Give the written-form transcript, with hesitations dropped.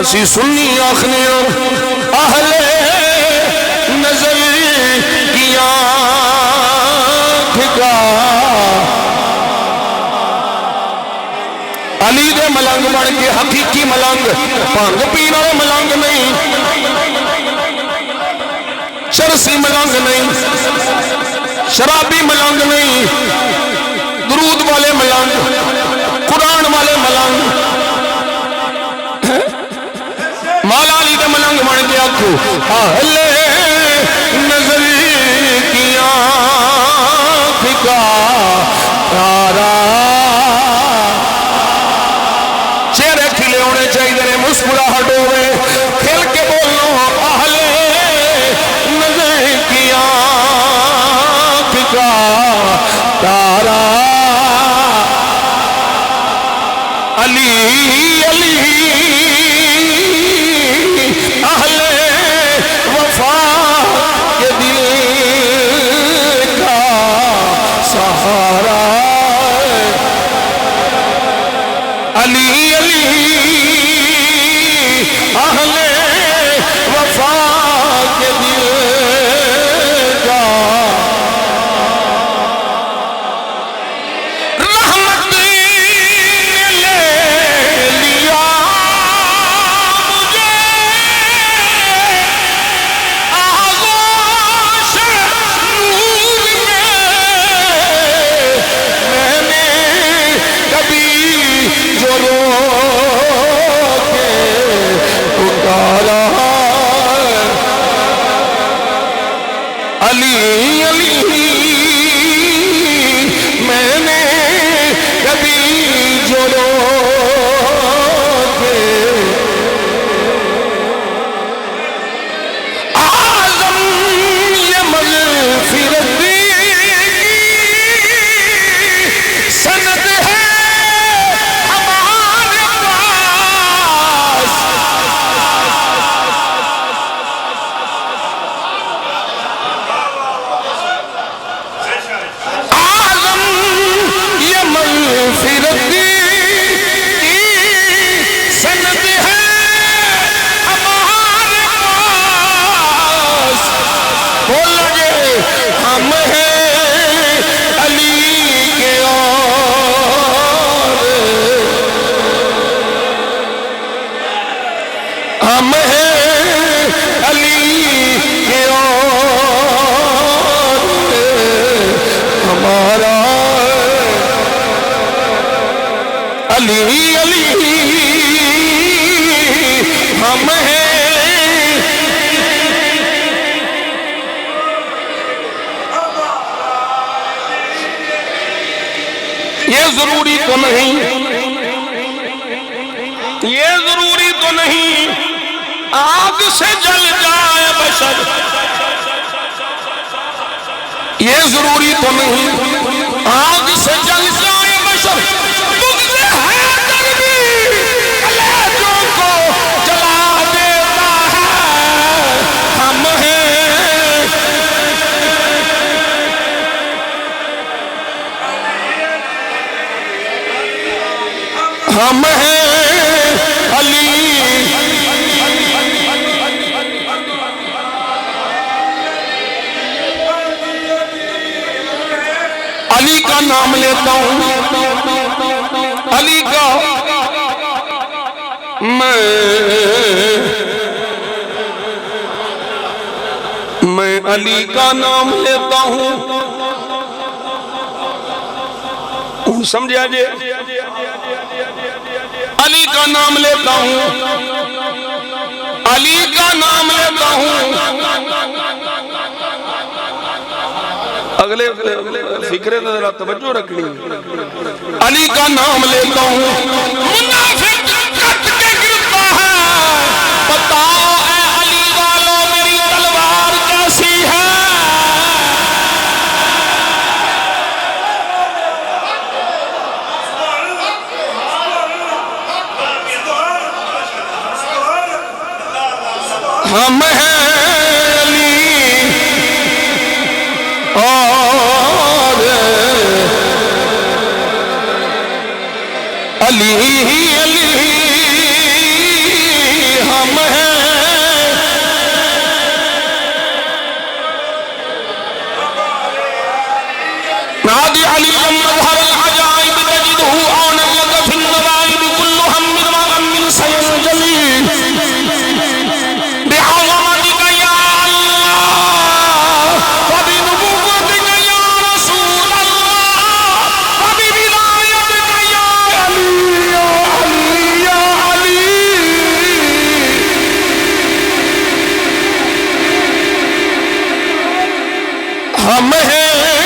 اسی سنی آخنے اہل نظر کی آنکھ کا علی دے ملنگ بن کے حقیقی ملنگ بھنگ پین والے ملنگ نہیں چرسی ملنگ نہیں شرابی ملنگ نہیں درود والے ملنگ قرآن والے ملنگ مولا علی دے ملنگ بن کے آکھو اہل نظر کی آنکھ کا تارا چہرے کھلے ہونے چاہیے مسکراہٹ ہوئے کھل کے بولو اہل نظر کی آنکھ کا تارا علی علی اہل وفا کے دل کا سہارا علی علی اہل وفا کے دل کا رحمت نے لے لیا مجھے آغوش نور میں نے کبھی جو رو کے پکارا علی علی میں نے کبھی جو رو کے اعظم یہ مغفرت کی سند ہے ہمارے پاس اعظم یہ مغفرت کی سند ہے ہمارے پاس بولا گے ہم ہیں علی کے اور ہم ہیں علی کے اور ہمارا علی علی ہم ہیں یہ ضروری تو نہیں یہ ضروری تو نہیں آگ سے جل جائے بشر یہ ضروری تو نہیں آگ سے جل جائے بشر بغض حیدر بھی کلیجوں کو جلا دیتا ہے ہم ہیں ہم ہیں علی علی کا نام لیتا ہوں علی کا میں علی کا نام لیتا ہوں سمجھا جی علی کا نام لیتا ہوں علی کا نام لیتا ہوں اگلے فکرے ذرا توجہ رکھنی علی کا نام لیتا ہوں منافق کٹ کے گرتا ہے بتاؤ اے علی والوں میری تلوار کیسی ہے ہم ہیں علی اور علی علی ہم ہیں